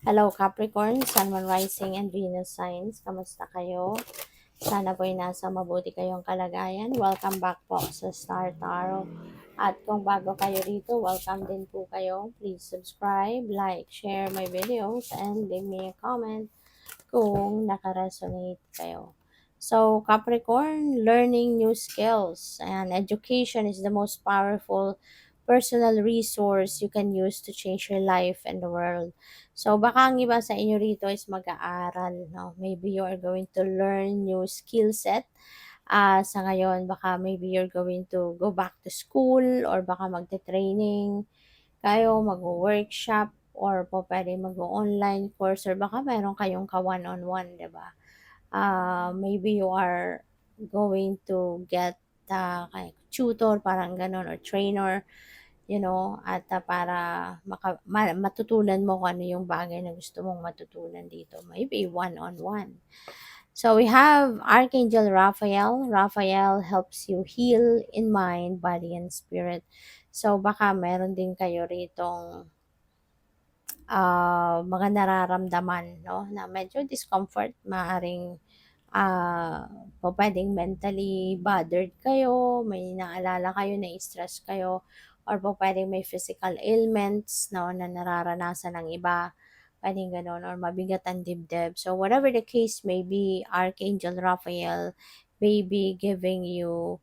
Hello Capricorn, Sun, Moon, Rising, and Venus signs. Kamusta kayo? Sana po'y nasa mabuti kayong kalagayan. Welcome back po sa Star Tarot. At kung bago kayo rito, welcome din po kayo. Please subscribe, like, share my videos, and leave me a comment kung nakaresonate kayo. So, Capricorn, learning new skills and education is the most powerful personal resource you can use to change your life and the world. So, baka ang iba sa inyo rito is mag-aaral, no? Maybe you are going to learn new skill set. Sa ngayon, baka maybe you're going to go back to school or baka magte-training kayo, mag-workshop or po pwede mag-online course or baka meron kayong ka-one-on-one, di ba? Maybe you are going to get tutor, parang ganon, or trainer, at para matutunan mo kung ano yung bagay na gusto mong matutunan dito. Maybe one-on-one. So we have Archangel Raphael. Raphael helps you heal in mind, body, and spirit. So baka meron din kayo ritong mga nararamdaman, no, na medyo discomfort, maaring pwedeng mentally bothered kayo, may naalala kayo, na stress kayo, or pwedeng may physical ailments, no, na nararanasan ng iba, pwedeng ganon, or mabigat ang dibdib. So whatever the case may be, Archangel Raphael may be giving you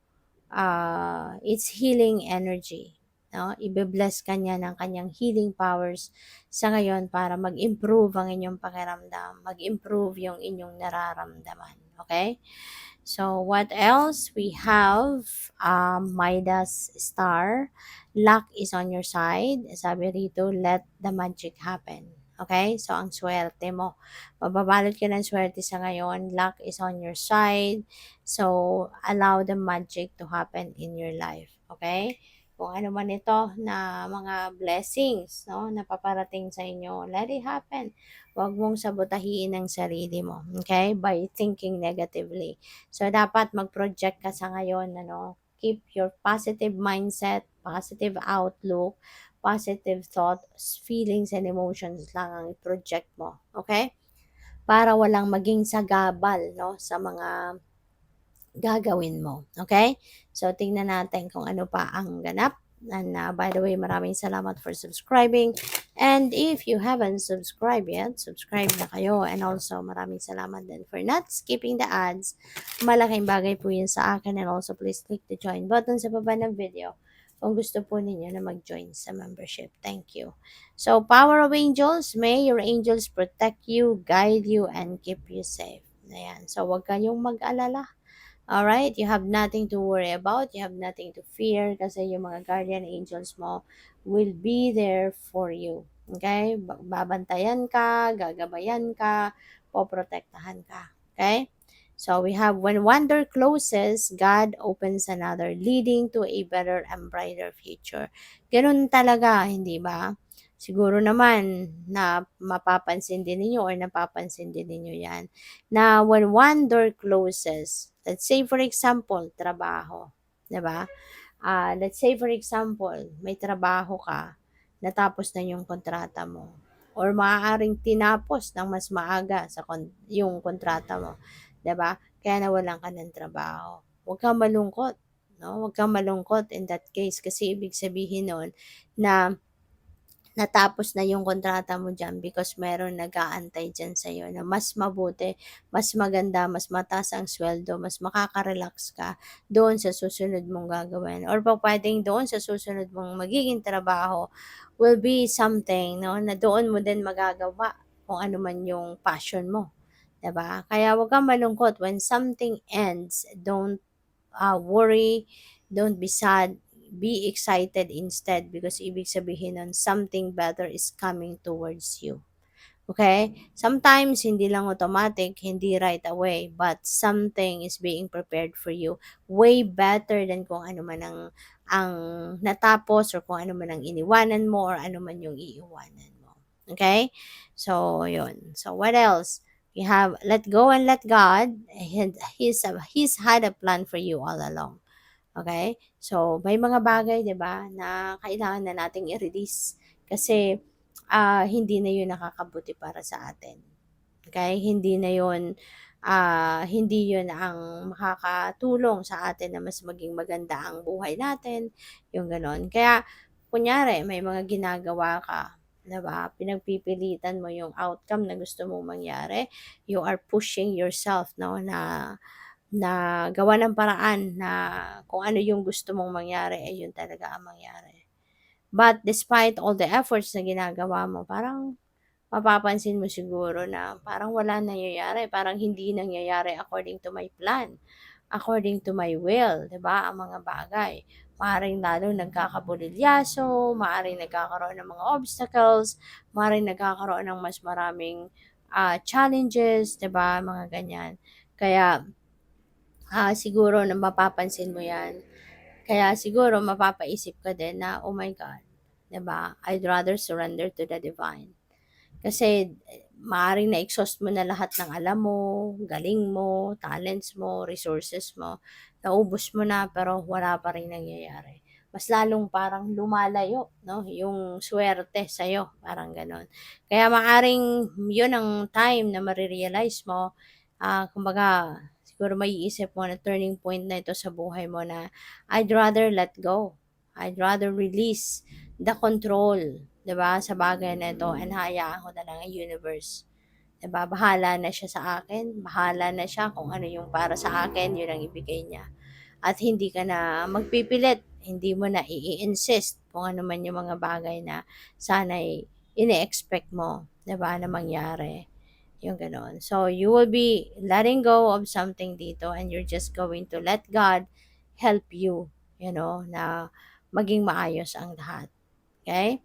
its healing energy. No? Ibe-bless ka niya ng kanyang healing powers sa ngayon para mag-improve ang inyong pakiramdam, mag-improve yung inyong nararamdaman. Okay? So, what else? We have Midas Star. Luck is on your side. Sabi rito, let the magic happen. Okay? So, ang swerte mo. Mababalot ka ng swerte sa ngayon. Luck is on your side. So, allow the magic to happen in your life. Okay? Kung ano man ito na mga blessings, no, na paparating sa inyo, let it happen. Huwag mong sabotahiin ang sarili mo. Okay? By thinking negatively. So, dapat mag-project ka sa ngayon, ano, keep your positive mindset, positive outlook, positive thoughts, feelings, and emotions lang ang project mo. Okay? Para walang maging sagabal, no, sa mga gagawin mo. Okay? So, tingnan natin kung ano pa ang ganap. And by the way, maraming salamat for subscribing. And if you haven't subscribed yet, subscribe na kayo. And also, maraming salamat din for not skipping the ads. Malaking bagay po yun sa akin. And also, please click the join button sa baba ng video kung gusto po ninyo na mag-join sa membership. Thank you. So, power of angels, may your angels protect you, guide you, and keep you safe. Ayan. So, huwag kayong mag-alala. Alright? You have nothing to worry about. You have nothing to fear kasi yung mga guardian angels mo will be there for you. Okay? Babantayan ka, gagabayan ka, poprotektahan ka. Okay? So we have, when one door closes, God opens another, leading to a better and brighter future. Ganun talaga, hindi ba? Siguro naman na mapapansin din ninyo or napapansin din ninyo yan, na when one door closes, let's say for example, trabaho, 'di ba? Let's say for example, may trabaho ka, natapos na yung kontrata mo. Or maaaring tinapos ng mas maaga yung kontrata mo, 'di ba? Kaya nawalan ka ng trabaho. Huwag kang malungkot, no? Huwag kang malungkot in that case kasi ibig sabihin nun na natapos na yung kontrata mo diyan because meron nag-aantay diyan sa iyo na mas mabuti, mas maganda, mas mataas ang sweldo, mas makaka-relax ka doon sa susunod mong gagawin. Or puwedeng doon sa susunod mong magiging trabaho will be something, no, na doon mo din magagawa kung ano man yung passion mo, 'di ba? Kaya huwag kang malungkot when something ends. Don't worry, don't be sad, be excited instead because ibig sabihin nun something better is coming towards you. Okay? Sometimes, hindi lang automatic, hindi right away, but something is being prepared for you. Way better than kung ano man ang natapos or kung ano man ang iniwanan mo or ano man yung iiwanan mo. Okay? So, yun. So, what else? We have let go and let God. He's had a plan for you all along. Okay? So, may mga bagay, 'di ba, na kailangan na nating i-release kasi hindi na yun nakakabuti para sa atin. Okay? Hindi yun ang makakatulong sa atin na mas maging maganda ang buhay natin, yung gano'n. Kaya kunyari may mga ginagawa ka, 'di ba, pinagpipilitan mo yung outcome na gusto mong mangyari, you are pushing yourself 'no, na na gawan ng paraan na kung ano yung gusto mong mangyari, ay yun talaga ang mangyari. But despite all the efforts na ginagawa mo, parang mapapansin mo siguro na parang wala nangyayari, parang hindi nangyayari according to my plan, according to my will, 'di ba, ang mga bagay. Maaaring lalo nagkakabulilyaso, maaaring nagkakaroon ng mga obstacles, maaaring nagkakaroon ng mas maraming challenges, 'di ba, mga ganyan. Kaya siguro na mapapansin mo 'yan. Kaya siguro mapapaisip ka din na, "Oh my God, 'di ba? I'd rather surrender to the divine." Kasi maaaring na-exhaust mo na lahat ng alam mo, galing mo, talents mo, resources mo. Naubos mo na pero wala pa ring nangyayari. Mas lalong parang lumalayo, no? Yung swerte sa'yo, parang ganon. Kaya maaaring yun ang time na marirealize mo, kumbaga, siguro may isip mo na turning point na ito sa buhay mo na I'd rather let go. I'd rather release the control, 'di ba, sa bagay na ito and hayaan ko na lang ang universe. 'Di ba, bahala na siya sa akin, bahala na siya kung ano yung para sa akin, yun ang ibigay niya. At hindi ka na magpipilit, hindi mo na i-insist kung ano man yung mga bagay na sana'y ine-expect mo, 'di ba, na mangyari. Yung gano'n. So, you will be letting go of something dito and you're just going to let God help you, na maging maayos ang lahat. Okay?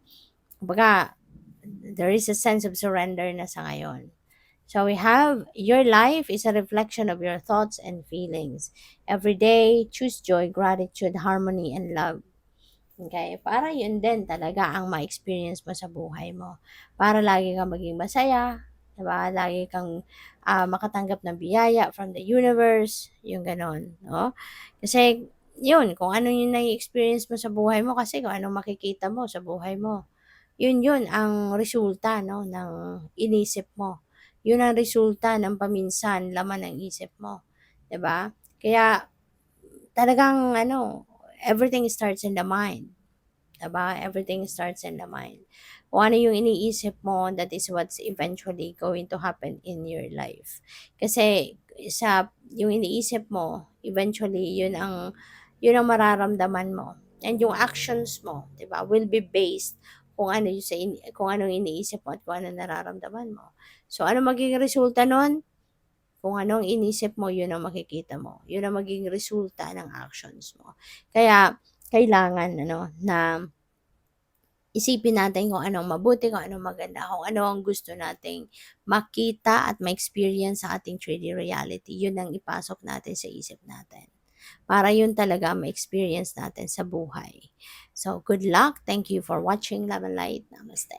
Kumbaga, there is a sense of surrender na sa ngayon. So we have your life is a reflection of your thoughts and feelings. Every day, choose joy, gratitude, harmony, and love. Okay? Para yun din talaga ang ma-experience mo sa buhay mo. Para lagi kang maging masaya, 'di ba? Lagi kang makatanggap ng biyaya from the universe, yung gano'n, no? Kasi yun, kung ano yung nai-experience mo sa buhay mo kasi kung anong makikita mo sa buhay mo. Yun ang resulta 'no, ng inisip mo. Yun ang resulta ng paminsan laman ng isip mo, 'di ba? Kaya talagang everything starts in the mind, 'di ba? Everything starts in the mind. Kung ano yung iniisip mo, that is what's eventually going to happen in your life. Kasi yung iniisip mo, eventually yun ang mararamdaman mo. And yung actions mo, 'di ba, will be based kung anong iniisip mo at kung anong nararamdaman mo. So ano magiging resulta nun? Kung anong inisip mo, yun ang makikita mo. Yun ang magiging resulta ng actions mo. Kaya kailangan na isipin natin kung anong mabuti, kung anong maganda, kung ano ang gusto nating makita at ma-experience sa ating 3D reality. Yun ang ipasok natin sa isip natin. Para yun talaga ma-experience natin sa buhay. So, good luck. Thank you for watching Love and Light. Namaste.